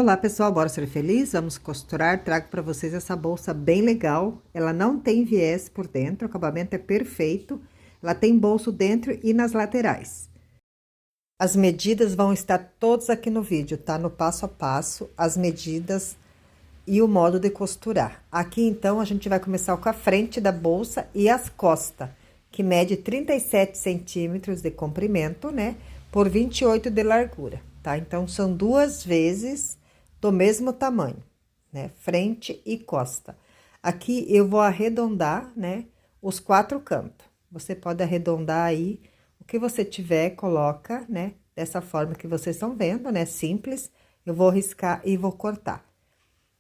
Olá pessoal, bora ser feliz? Vamos costurar. Trago para vocês essa bolsa bem legal. Ela não tem viés por dentro, o acabamento é perfeito. Ela tem bolso dentro e nas laterais. As medidas vão estar todas aqui no vídeo, tá? No passo a passo, as medidas e o modo de costurar. Aqui então a gente vai começar com a frente da bolsa e as costas, que mede 37 centímetros de comprimento, né? Por 28 de largura, tá? Então são duas vezes do mesmo tamanho, né? Frente e costa. Aqui eu vou arredondar, né? Os quatro cantos. Você pode arredondar aí o que você tiver, coloca, né? Dessa forma que vocês estão vendo, né? Simples. Eu vou riscar e vou cortar.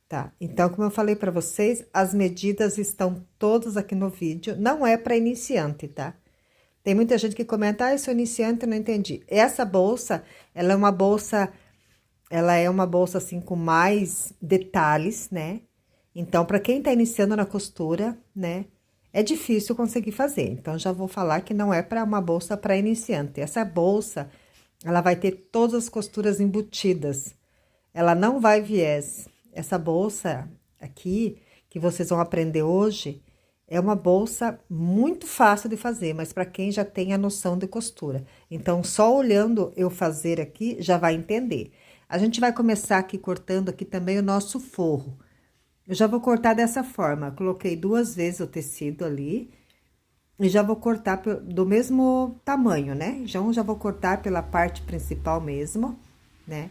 Tá? Então, como eu falei para vocês, as medidas estão todas aqui no vídeo. Não é para iniciante, tá? Tem muita gente que comenta, ah, eu sou iniciante, não entendi. Essa bolsa, ela é uma bolsa assim com mais detalhes, né? Então, para quem tá iniciando na costura, né, é difícil conseguir fazer. Então, já vou falar que não é para uma bolsa para iniciante. Essa bolsa, ela vai ter todas as costuras embutidas. Ela não vai viés. Essa bolsa aqui, que vocês vão aprender hoje, é uma bolsa muito fácil de fazer, mas para quem já tem a noção de costura. Então, só olhando eu fazer aqui, já vai entender. A gente vai começar aqui cortando aqui também o nosso forro. Eu já vou cortar dessa forma. Coloquei duas vezes o tecido ali. E já vou cortar do mesmo tamanho, né? Então, já vou cortar pela parte principal mesmo, né?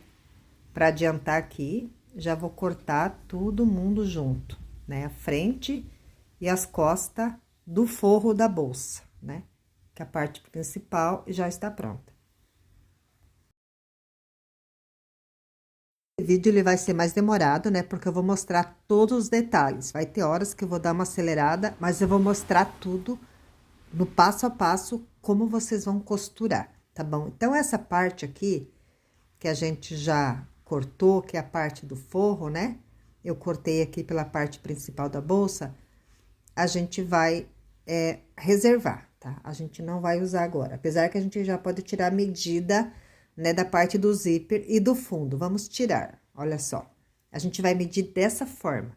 Para adiantar aqui, já vou cortar todo mundo junto, né? A frente e as costas do forro da bolsa, né? Que a parte principal já está pronta. Esse vídeo ele vai ser mais demorado, né? Porque eu vou mostrar todos os detalhes. Vai ter horas que eu vou dar uma acelerada, mas eu vou mostrar tudo no passo a passo como vocês vão costurar, tá bom? Então, essa parte aqui que a gente já cortou, que é a parte do forro, né? Eu cortei aqui pela parte principal da bolsa, a gente vai reservar, tá? A gente não vai usar agora, apesar que a gente já pode tirar a medida, né, da parte do zíper e do fundo. Vamos tirar, olha só. A gente vai medir dessa forma.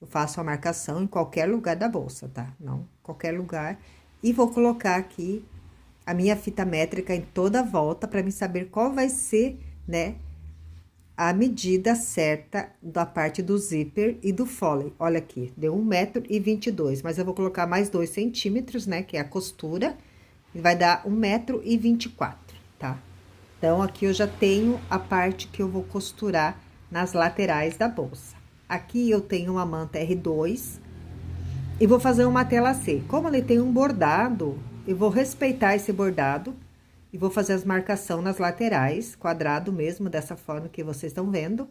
Eu faço a marcação em qualquer lugar da bolsa, tá? Não, qualquer lugar. E vou colocar aqui a minha fita métrica em toda a volta para me saber qual vai ser, né, a medida certa da parte do zíper e do foley. Olha aqui, deu 1,22 m, mas eu vou colocar mais 2 centímetros, né, que é a costura, e vai dar 1,24 m, tá? Então, aqui eu já tenho a parte que eu vou costurar nas laterais da bolsa. Aqui eu tenho uma manta R2 e vou fazer uma tela C. Como ele tem um bordado, eu vou respeitar esse bordado e vou fazer as marcações nas laterais, quadrado mesmo, dessa forma que vocês estão vendo,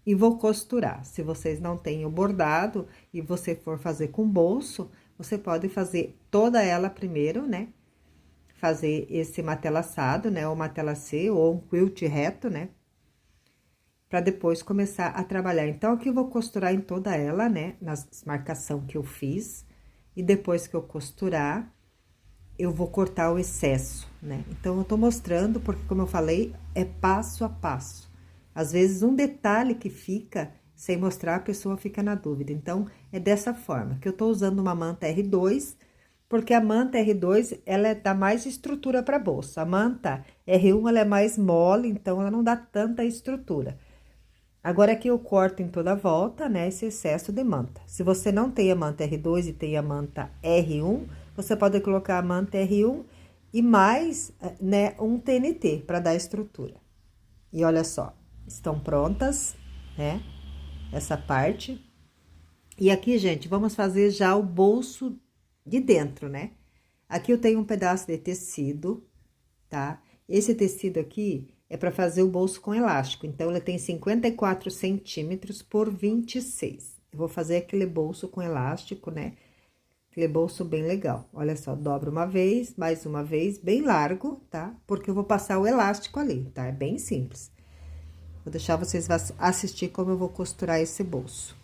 e vou costurar. Se vocês não têm o bordado e você for fazer com bolso, você pode fazer toda ela primeiro, né? Fazer esse matelaçado, né? Ou matelassê, ou um quilt reto, né? Pra depois começar a trabalhar. Então, aqui eu vou costurar em toda ela, né? Nas marcação que eu fiz. E depois que eu costurar, eu vou cortar o excesso, né? Então, eu tô mostrando, porque como eu falei, é passo a passo. Às vezes, um detalhe que fica, sem mostrar, a pessoa fica na dúvida. Então, é dessa forma, que eu tô usando uma manta R2, porque a manta R2, ela dá mais estrutura pra bolsa. A manta R1, ela é mais mole, então, ela não dá tanta estrutura. Agora, aqui eu corto em toda a volta, né, esse excesso de manta. Se você não tem a manta R2 e tem a manta R1, você pode colocar a manta R1 e mais, né, um TNT para dar estrutura. E olha só, estão prontas, né, essa parte. E aqui, gente, vamos fazer já o bolso de dentro, né? Aqui eu tenho um pedaço de tecido, tá? Esse tecido aqui é para fazer o bolso com elástico. Então, ele tem 54 centímetros por 26. Eu vou fazer aquele bolso com elástico, né? Aquele bolso bem legal. Olha só, dobro uma vez, mais uma vez, bem largo, tá? Porque eu vou passar o elástico ali, tá? É bem simples. Vou deixar vocês assistir como eu vou costurar esse bolso.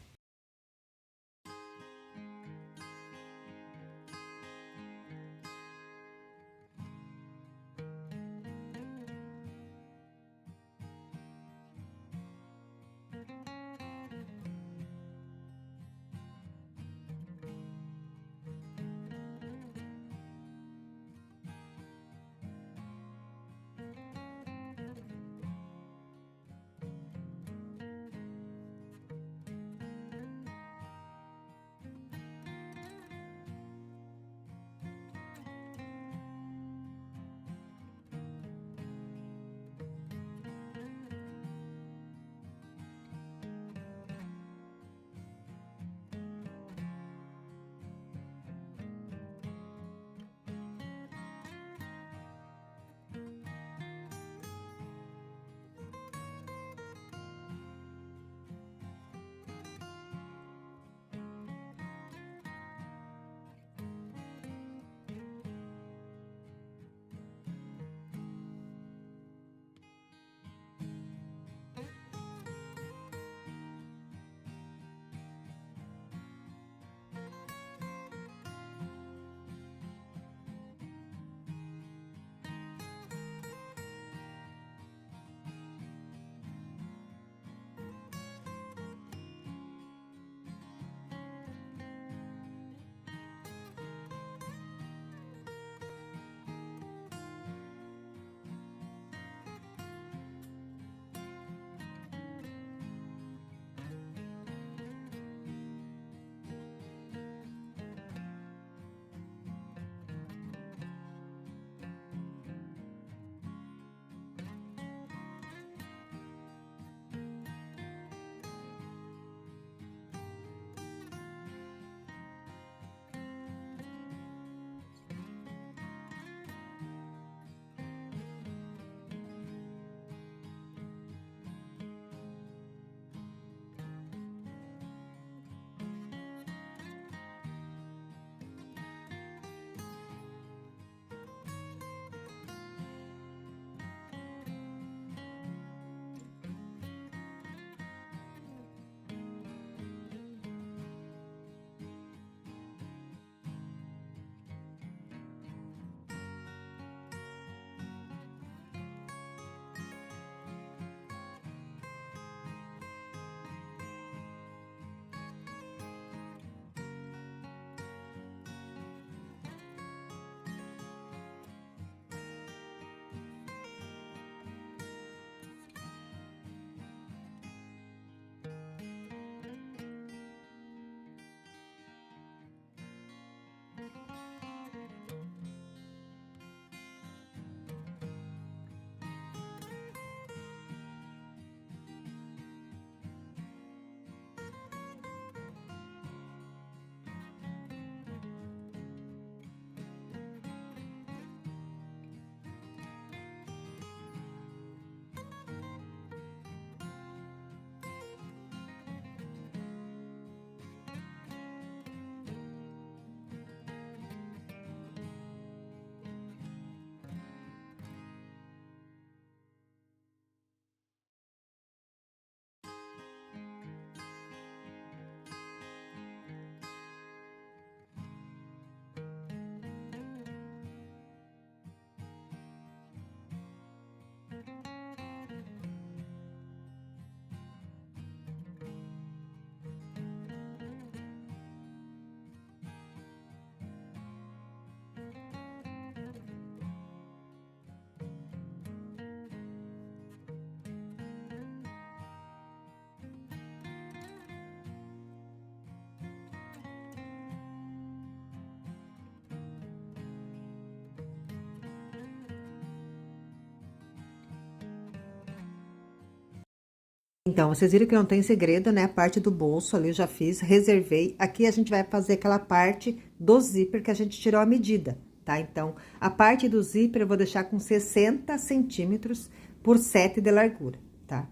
Então, vocês viram que não tem segredo, né? A parte do bolso ali eu já fiz, reservei. Aqui a gente vai fazer aquela parte do zíper que a gente tirou a medida, tá? Então, a parte do zíper eu vou deixar com 60 centímetros por 7 de largura, tá?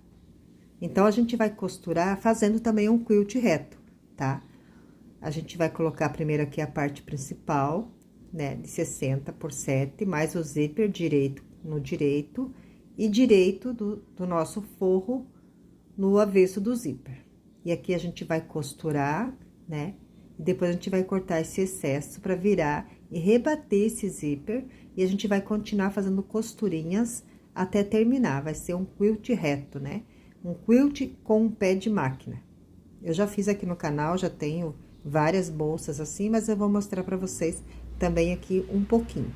Então, a gente vai costurar fazendo também um quilt reto, tá? A gente vai colocar primeiro aqui a parte principal, né? De 60 por 7, mais o zíper direito no direito e direito do nosso forro no avesso do zíper. E aqui a gente vai costurar, né? E depois a gente vai cortar esse excesso para virar e rebater esse zíper. E a gente vai continuar fazendo costurinhas até terminar. Vai ser um quilt reto, né? Um quilt com um pé de máquina. Eu já fiz aqui no canal, já tenho várias bolsas assim, mas eu vou mostrar para vocês também aqui um pouquinho.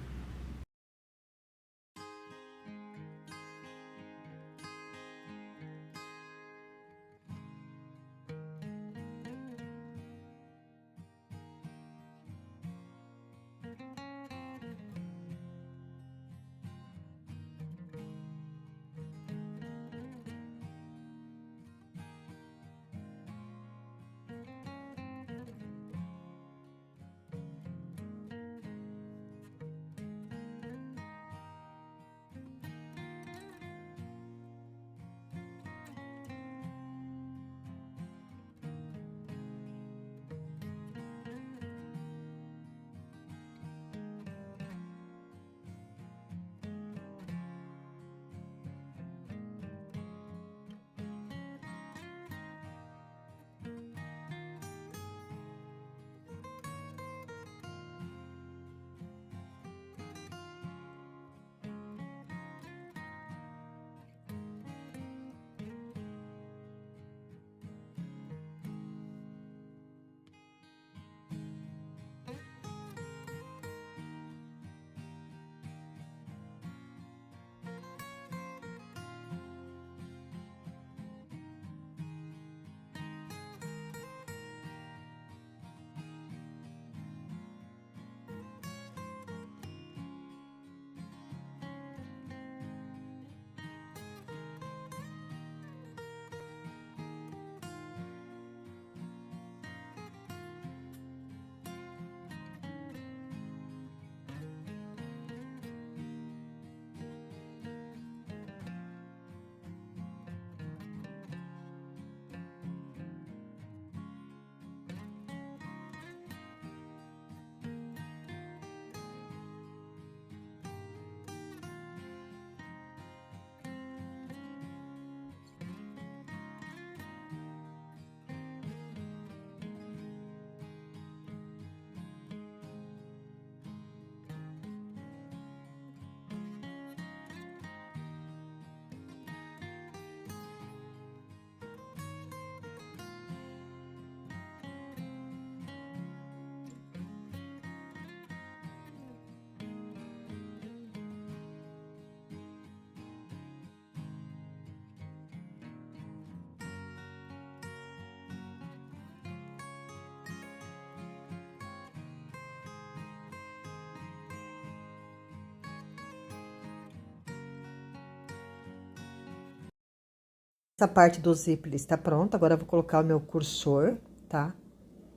Essa parte do zíper está pronta, agora eu vou colocar o meu cursor, tá?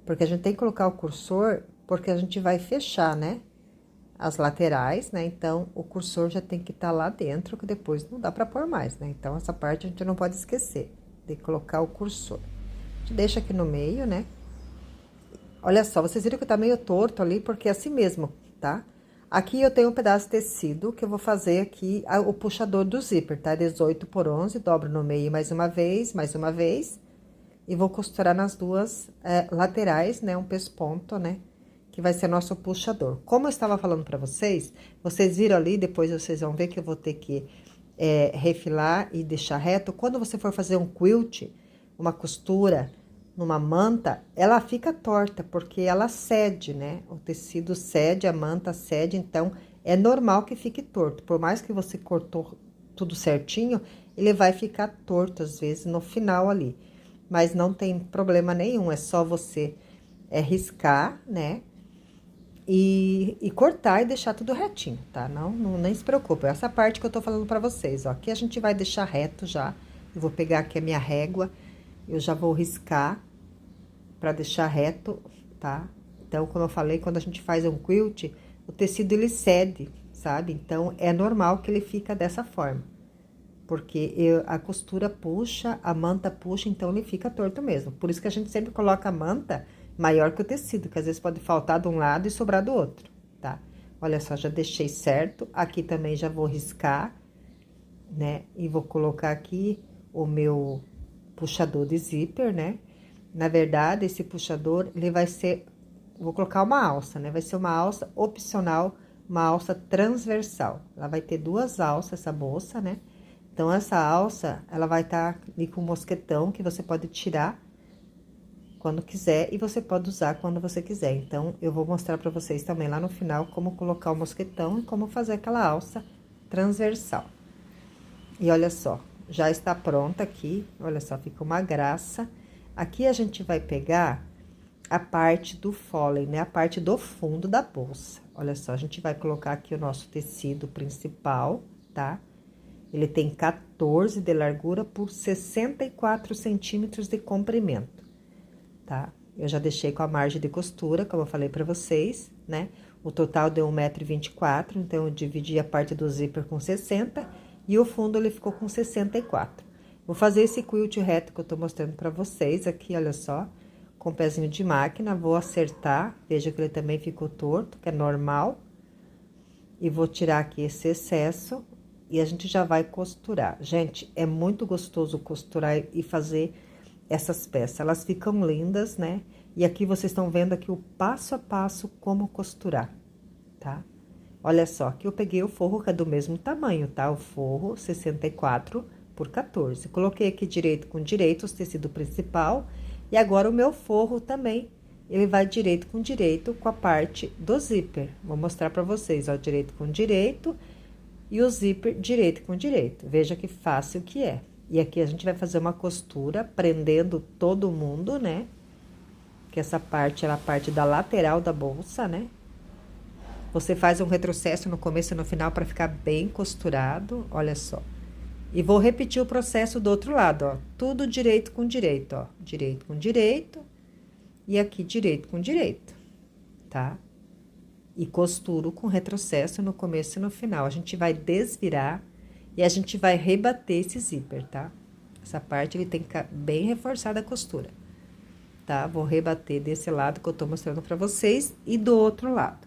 Porque a gente tem que colocar o cursor, porque a gente vai fechar, né? As laterais, né? Então, o cursor já tem que estar lá dentro, que depois não dá pra pôr mais, né? Então, essa parte a gente não pode esquecer, de colocar o cursor. A gente deixa aqui no meio, né? Olha só, vocês viram que tá meio torto ali, porque é assim mesmo, tá? Aqui eu tenho um pedaço de tecido que eu vou fazer aqui o puxador do zíper, tá? 18 por 11, dobro no meio mais uma vez, e vou costurar nas duas laterais, né? Um pesponto, né? Que vai ser nosso puxador. Como eu estava falando pra vocês, vocês viram ali, depois vocês vão ver que eu vou ter que refilar e deixar reto. Quando você for fazer um quilt, uma costura numa manta, ela fica torta, porque ela cede, né? O tecido cede, a manta cede, então é normal que fique torto. Por mais que você cortou tudo certinho, ele vai ficar torto às vezes no final ali. Mas não tem problema nenhum, é só você riscar, né? E cortar e deixar tudo retinho, tá? Nem se preocupe. Essa parte que eu tô falando pra vocês, ó. Aqui a gente vai deixar reto já. Eu vou pegar aqui a minha régua, eu já vou riscar para deixar reto, tá? Então, como eu falei, quando a gente faz um quilt, o tecido ele cede, sabe? Então, é normal que ele fica dessa forma. Porque a costura puxa, a manta puxa, então ele fica torto mesmo. Por isso que a gente sempre coloca a manta maior que o tecido, que às vezes pode faltar de um lado e sobrar do outro, tá? Olha só, já deixei certo. Aqui também já vou riscar, né? E vou colocar aqui o meu puxador de zíper, né? Na verdade, esse puxador, ele vai ser... Vou colocar uma alça, né? Vai ser uma alça opcional, uma alça transversal. Ela vai ter duas alças, essa bolsa, né? Então, essa alça, ela vai estar ali com um mosquetão, que você pode tirar quando quiser, e você pode usar quando você quiser. Então, eu vou mostrar pra vocês também lá no final como colocar o mosquetão e como fazer aquela alça transversal. E olha só, já está pronta aqui, olha só, fica uma graça. Aqui a gente vai pegar a parte do foley, né? A parte do fundo da bolsa. Olha só, a gente vai colocar aqui o nosso tecido principal, tá? Ele tem 14 de largura por 64 centímetros de comprimento, tá? Eu já deixei com a margem de costura, como eu falei pra vocês, né? O total deu 1,24 m, então eu dividi a parte do zíper com 60 e o fundo ele ficou com 64. Vou fazer esse quilt reto que eu tô mostrando pra vocês aqui, olha só, com o pezinho de máquina, vou acertar, veja que ele também ficou torto, que é normal. E vou tirar aqui esse excesso e a gente já vai costurar. Gente, é muito gostoso costurar e fazer essas peças. Elas ficam lindas, né? E aqui vocês estão vendo aqui o passo a passo como costurar, tá? Olha só, aqui eu peguei o forro que é do mesmo tamanho, tá? O forro 64 por 14. Coloquei aqui direito com direito os tecido principal. E agora o meu forro também, ele vai direito com a parte do zíper. Vou mostrar pra vocês, ó, direito com direito e o zíper direito com direito. Veja que fácil que é. E aqui a gente vai fazer uma costura prendendo todo mundo, né? Que essa parte é a parte da lateral da bolsa, né? Você faz um retrocesso no começo e no final para ficar bem costurado, olha só. E vou repetir o processo do outro lado, ó. Tudo direito com direito, ó. Direito com direito e aqui direito com direito, tá? E costuro com retrocesso no começo e no final. A gente vai desvirar e a gente vai rebater esse zíper, tá? Essa parte ele tem que ficar bem reforçada a costura, tá? Vou rebater desse lado que eu tô mostrando pra vocês e do outro lado.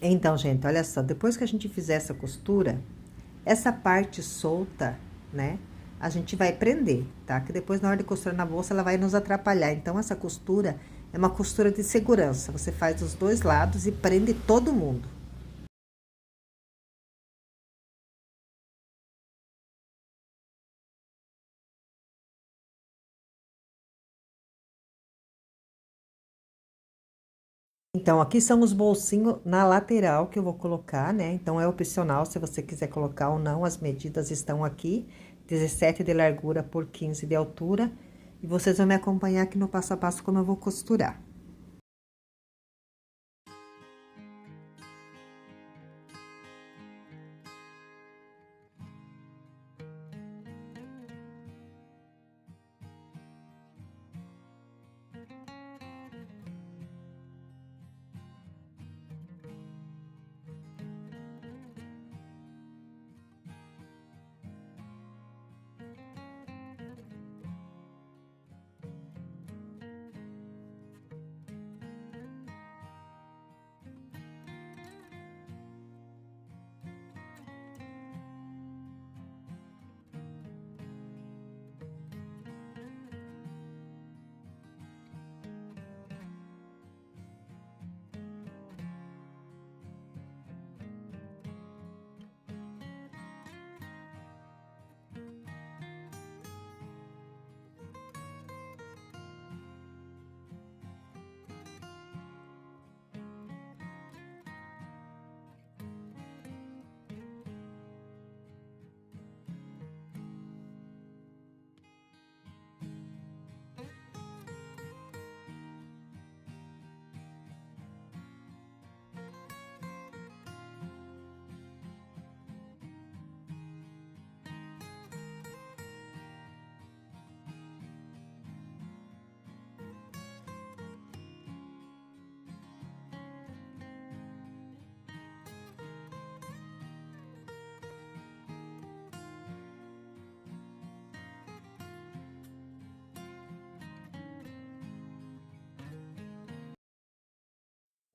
Então, gente, olha só, depois que a gente fizer essa costura, essa parte solta, né, a gente vai prender, tá? Que depois, na hora de costurar na bolsa, ela vai nos atrapalhar. Então, essa costura é uma costura de segurança. Você faz os dois lados e prende todo mundo. Então, aqui são os bolsinhos na lateral que eu vou colocar, né? Então, é opcional se você quiser colocar ou não. As medidas estão aqui, 17 de largura por 15 de altura. E vocês vão me acompanhar aqui no passo a passo como eu vou costurar.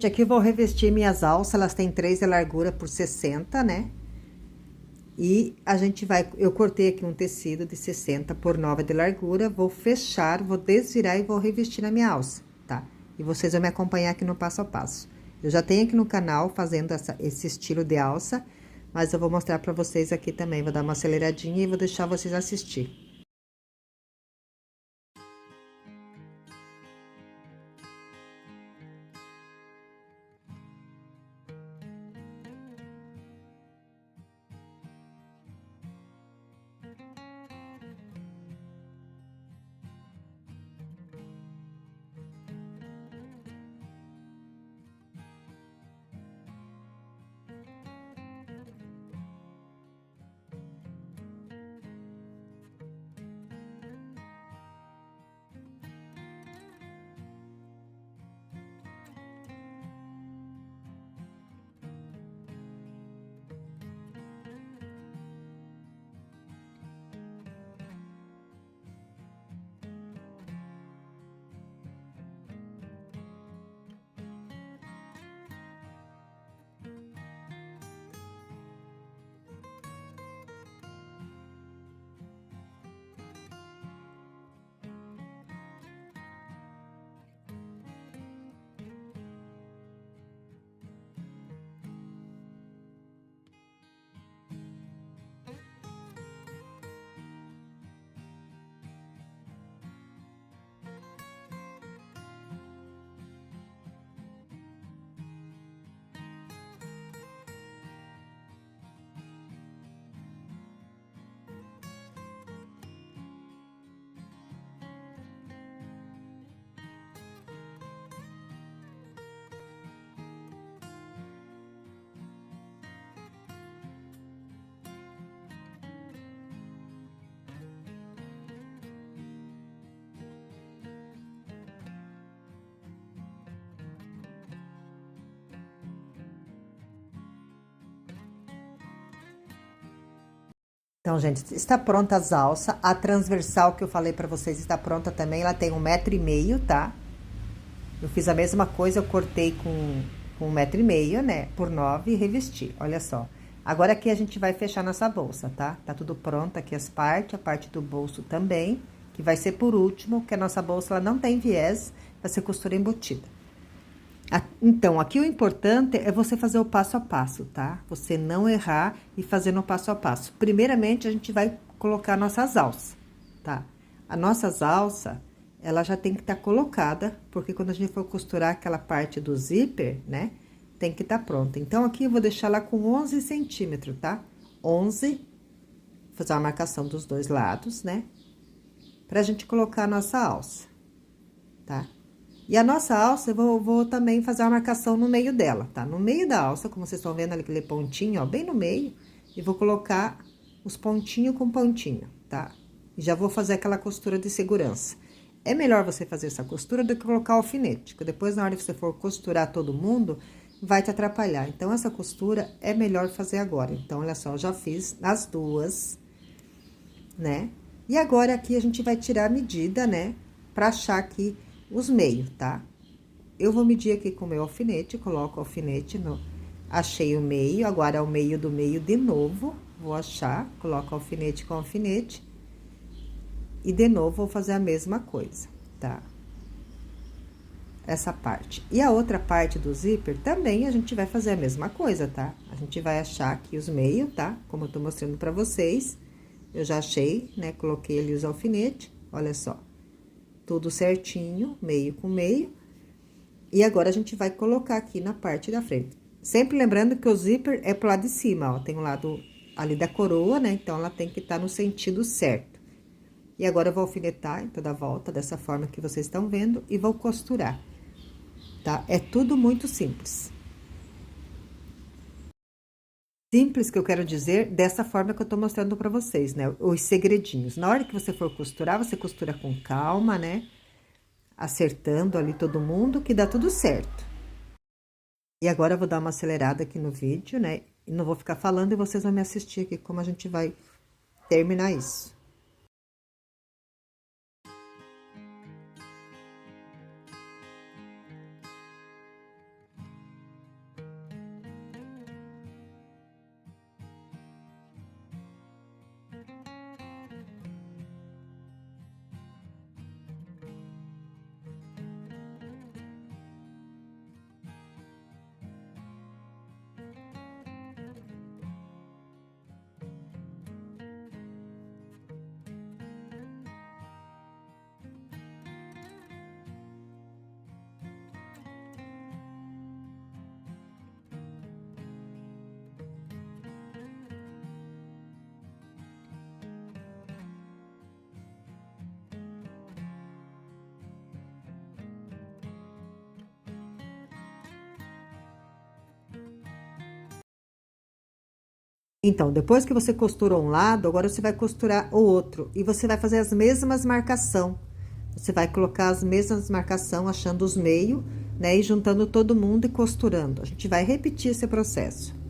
Aqui eu vou revestir minhas alças, elas têm 3 de largura por 60, né? E a gente vai, eu cortei aqui um tecido de 60 por 9 de largura, vou fechar, vou desvirar e vou revestir na minha alça, tá? E vocês vão me acompanhar aqui no passo a passo. Eu já tenho aqui no canal fazendo esse estilo de alça, mas eu vou mostrar pra vocês aqui também, vou dar uma aceleradinha e vou deixar vocês assistir. Então, gente, está pronta as alças. A transversal que eu falei pra vocês está pronta também. Ela tem 1,5 m, tá? Eu fiz a mesma coisa, eu cortei com 1,5 m, né? Por 9 e revesti, olha só. Agora aqui a gente vai fechar nossa bolsa, tá? Tá tudo pronto aqui as partes, a parte do bolso também, que vai ser por último, que a nossa bolsa ela não tem viés, vai ser costura embutida. Então, aqui o importante é você fazer o passo a passo, tá? Você não errar e fazer no passo a passo. Primeiramente, a gente vai colocar nossas alças, tá? A nossas alças, ela já tem que estar colocada, porque quando a gente for costurar aquela parte do zíper, né? Tem que estar pronta. Então, aqui eu vou deixar ela com 11 centímetros, tá? 11, fazer uma marcação dos dois lados, né? Pra gente colocar a nossa alça, tá? E a nossa alça, eu vou também fazer uma marcação no meio dela, tá? No meio da alça, como vocês estão vendo ali, aquele pontinho, ó, bem no meio. E vou colocar os pontinhos com pontinho, tá? E já vou fazer aquela costura de segurança. É melhor você fazer essa costura do que colocar alfinete, porque depois, na hora que você for costurar todo mundo, vai te atrapalhar. Então, essa costura é melhor fazer agora. Então, olha só, eu já fiz as duas, né? E agora, aqui, a gente vai tirar a medida, né? Pra achar aqui os meios, tá? Eu vou medir aqui com o meu alfinete, coloco o alfinete no... Achei o meio, agora é o meio do meio de novo, vou achar, coloco o alfinete com o alfinete. E de novo, vou fazer a mesma coisa, tá? Essa parte. E a outra parte do zíper, também a gente vai fazer a mesma coisa, tá? A gente vai achar aqui os meios, tá? Como eu tô mostrando pra vocês. Eu já achei, né? Coloquei ali os alfinetes, olha só. Tudo certinho, meio com meio. E agora, a gente vai colocar aqui na parte da frente. Sempre lembrando que o zíper é pro lado de cima, ó. Tem o lado ali da coroa, né? Então, ela tem que estar no sentido certo. E agora, eu vou alfinetar em toda a volta, dessa forma que vocês estão vendo, e vou costurar, tá? É tudo muito simples. Simples que eu quero dizer, dessa forma que eu tô mostrando pra vocês, né? Os segredinhos. Na hora que você for costurar, você costura com calma, né? Acertando ali todo mundo, que dá tudo certo. E agora eu vou dar uma acelerada aqui no vídeo, né? E não vou ficar falando e vocês vão me assistir aqui como a gente vai terminar isso. Então, depois que você costurou um lado, agora você vai costurar o outro. E você vai fazer as mesmas marcação. Você vai colocar as mesmas marcação, achando os meios, né? E juntando todo mundo e costurando. A gente vai repetir esse processo.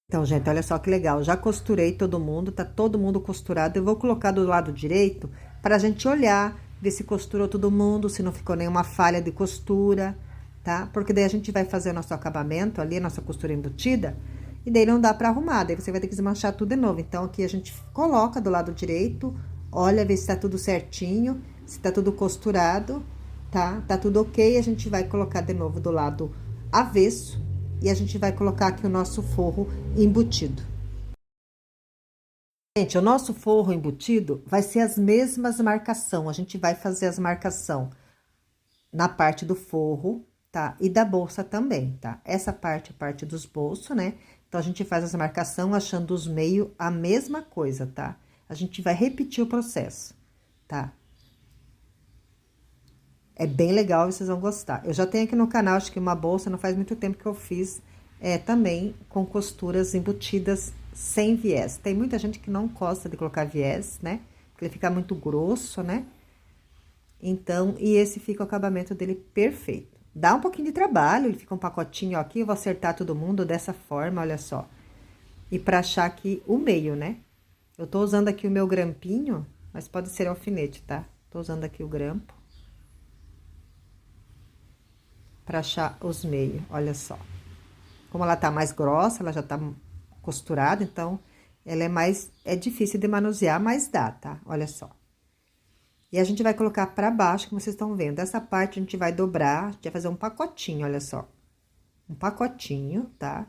Então, gente, olha só que legal. Já costurei todo mundo, tá todo mundo costurado. Eu vou colocar do lado direito para a gente olhar, ver se costurou todo mundo, se não ficou nenhuma falha de costura, tá? Porque daí a gente vai fazer o nosso acabamento ali, a nossa costura embutida, e daí não dá para arrumar, daí você vai ter que desmanchar tudo de novo. Então, aqui a gente coloca do lado direito, olha, vê se tá tudo certinho, se tá tudo costurado, tá? Tá tudo ok, a gente vai colocar de novo do lado avesso. E a gente vai colocar aqui o nosso forro embutido. Gente, o nosso forro embutido vai ser as mesmas marcação. A gente vai fazer as marcação na parte do forro, tá? E da bolsa também, tá? Essa parte é a parte dos bolsos, né? Então, a gente faz as marcação achando os meios a mesma coisa, tá? A gente vai repetir o processo, tá? É bem legal, vocês vão gostar. Eu já tenho aqui no canal, acho que uma bolsa, não faz muito tempo que eu fiz, também com costuras embutidas sem viés. Tem muita gente que não gosta de colocar viés, né? Porque ele fica muito grosso, né? Então, e esse fica o acabamento dele perfeito. Dá um pouquinho de trabalho, ele fica um pacotinho ó, aqui, eu vou acertar todo mundo dessa forma, olha só. E pra achar aqui o meio, né? Eu tô usando aqui o meu grampinho, mas pode ser alfinete, tá? Tô usando aqui o grampo. Pra achar os meios, olha só. Como ela tá mais grossa, ela já tá costurada, então, ela é difícil de manusear, mas dá, tá? Olha só. E a gente vai colocar pra baixo, como vocês estão vendo. Essa parte a gente vai dobrar, a gente vai fazer um pacotinho, olha só. Um pacotinho, tá?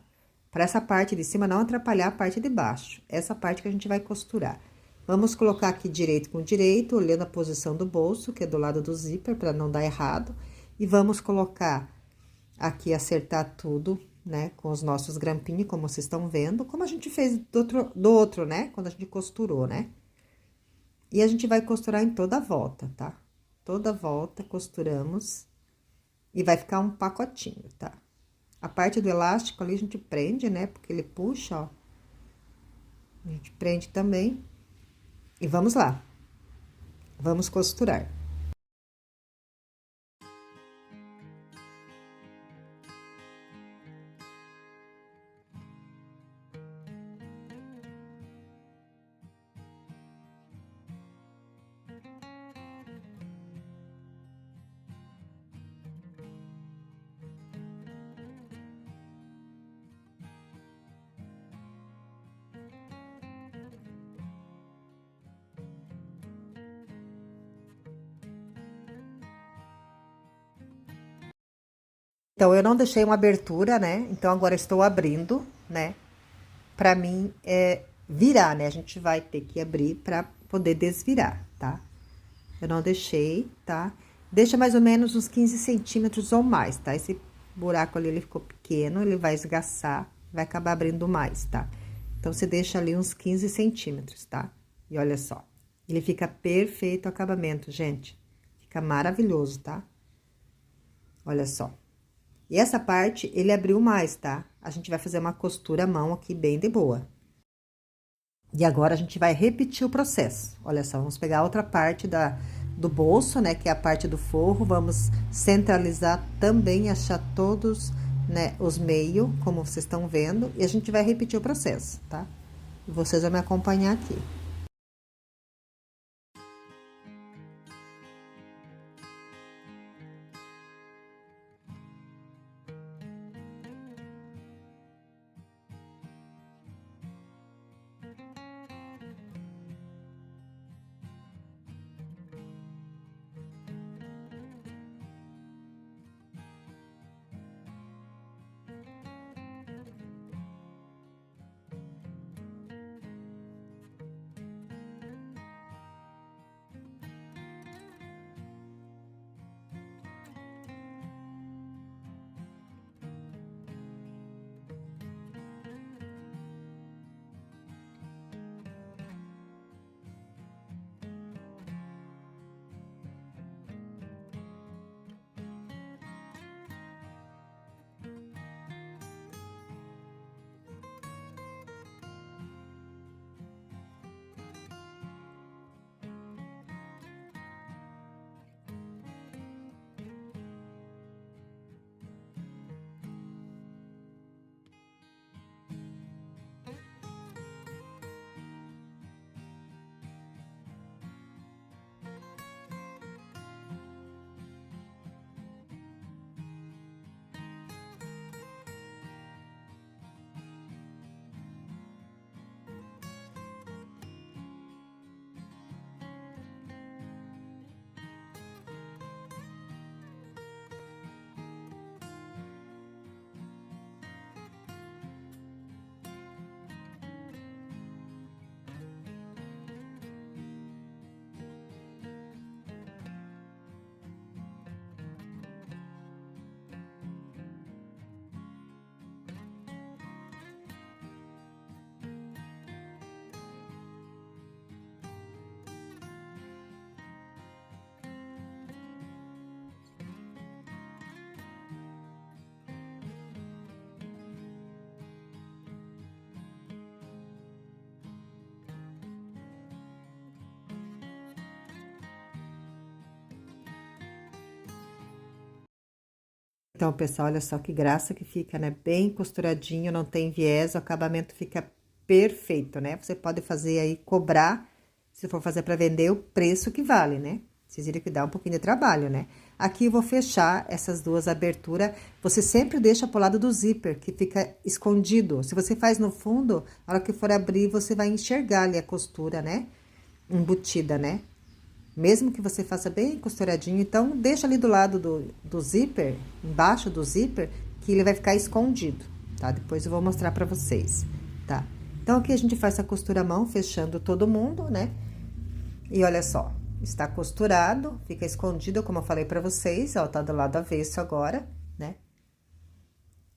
Pra essa parte de cima não atrapalhar a parte de baixo. Essa parte que a gente vai costurar. Vamos colocar aqui direito com direito, olhando a posição do bolso, que é do lado do zíper, pra não dar errado. E vamos colocar aqui, acertar tudo, né, com os nossos grampinhos, como vocês estão vendo, como a gente fez do outro, né, quando a gente costurou, né. E a gente vai costurar em toda a volta, tá? Toda volta costuramos e vai ficar um pacotinho, tá? A parte do elástico ali a gente prende, né, porque ele puxa, ó. A gente prende também. E vamos lá. Vamos costurar. Então, eu não deixei uma abertura, né? Então, agora estou abrindo, né? Pra mim, virar, né? A gente vai ter que abrir pra poder desvirar, tá? Eu não deixei, tá? Deixa mais ou menos uns 15 centímetros ou mais, tá? Esse buraco ali, ele ficou pequeno, ele vai esgaçar, vai acabar abrindo mais, tá? Então, você deixa ali uns 15 centímetros, tá? E olha só, ele fica perfeito o acabamento, gente. Fica maravilhoso, tá? Olha só. E essa parte, ele abriu mais, tá? A gente vai fazer uma costura à mão aqui, bem de boa. E agora, a gente vai repetir o processo. Olha só, vamos pegar outra parte do bolso, né? Que é a parte do forro. Vamos centralizar também, achar todos, né? Os meios, como vocês estão vendo. E a gente vai repetir o processo, tá? E vocês vão me acompanhar aqui. Então, pessoal, olha só que graça que fica, né? Bem costuradinho, não tem viés, o acabamento fica perfeito, né? Você pode fazer aí, cobrar, se for fazer para vender, o preço que vale, né? Vocês viram que dá um pouquinho de trabalho, né? Aqui eu vou fechar essas duas aberturas. Você sempre deixa pro lado do zíper, que fica escondido. Se você faz no fundo, na hora que for abrir, você vai enxergar ali a costura, né? Embutida, né? Mesmo que você faça bem costuradinho, então, deixa ali do lado do zíper, embaixo do zíper, que ele vai ficar escondido, tá? Depois eu vou mostrar pra vocês, tá? Então, aqui a gente faz a costura à mão, fechando todo mundo, né? E olha só, está costurado, fica escondido, como eu falei pra vocês, ó, tá do lado avesso agora, né?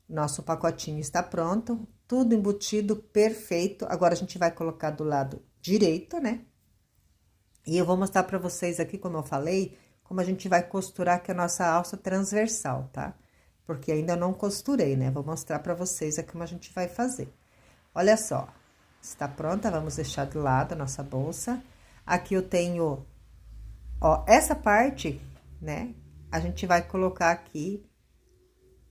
Nosso pacotinho está pronto, tudo embutido, perfeito. Agora, a gente vai colocar do lado direito, né? E eu vou mostrar pra vocês aqui, como eu falei, como a gente vai costurar aqui a nossa alça transversal, tá? Porque ainda não costurei, né? Vou mostrar pra vocês aqui como a gente vai fazer. Olha só, está pronta, vamos deixar de lado a nossa bolsa. Aqui eu tenho, ó, essa parte, né? A gente vai colocar aqui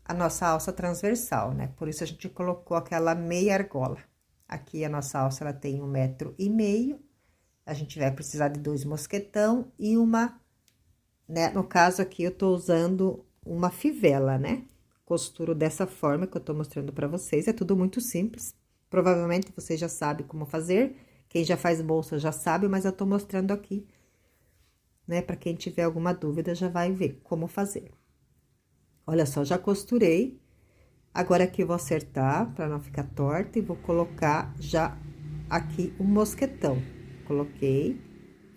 a nossa alça transversal, né? Por isso, a gente colocou aquela meia argola. Aqui, a nossa alça, ela tem 1,5 m. A gente vai precisar de 2 mosquetão e uma, né? No caso aqui, eu tô usando uma fivela, né? Costuro dessa forma que eu tô mostrando pra vocês. É tudo muito simples. Provavelmente, você já sabe como fazer. Quem já faz bolsa já sabe, mas eu tô mostrando aqui, né? Pra quem tiver alguma dúvida, já vai ver como fazer. Olha só, já costurei. Agora aqui eu vou acertar para não ficar torta e vou colocar já aqui um mosquetão. Coloquei,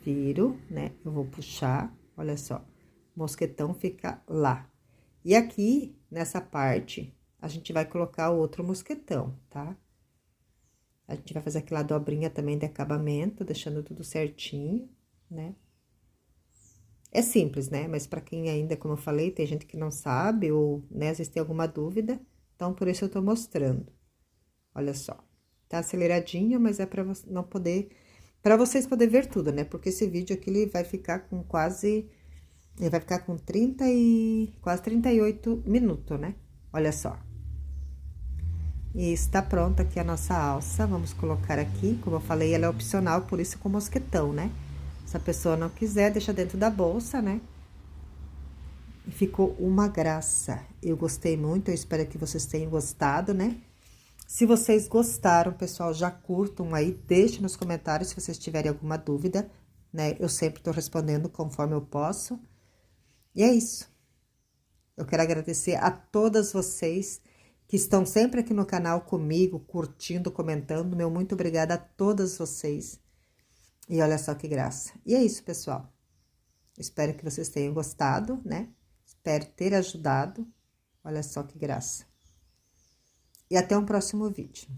viro, né? Eu vou puxar, olha só. O mosquetão fica lá. E aqui, nessa parte, a gente vai colocar o outro mosquetão, tá? A gente vai fazer aquela dobrinha também de acabamento, deixando tudo certinho, né? É simples, né? Mas para quem ainda, como eu falei, tem gente que não sabe ou, né, às vezes tem alguma dúvida, então por isso eu tô mostrando. Olha só. Tá aceleradinho, mas é para não poder, para vocês poderem ver tudo, né? Porque esse vídeo aqui ele vai ficar com ele vai ficar com quase 38 minutos, né? Olha só. E está pronta aqui a nossa alça. Vamos colocar aqui, como eu falei, ela é opcional, por isso com mosquetão, né? Se a pessoa não quiser, deixa dentro da bolsa, né? E ficou uma graça. Eu gostei muito, eu espero que vocês tenham gostado, né? Se vocês gostaram, pessoal, já curtam aí, deixem nos comentários se vocês tiverem alguma dúvida, né? Eu sempre tô respondendo conforme eu posso. E é isso. Eu quero agradecer a todas vocês que estão sempre aqui no canal comigo, curtindo, comentando. Meu muito obrigada a todas vocês. E olha só que graça. E é isso, pessoal. Espero que vocês tenham gostado, né? Espero ter ajudado. Olha só que graça. E até um próximo vídeo.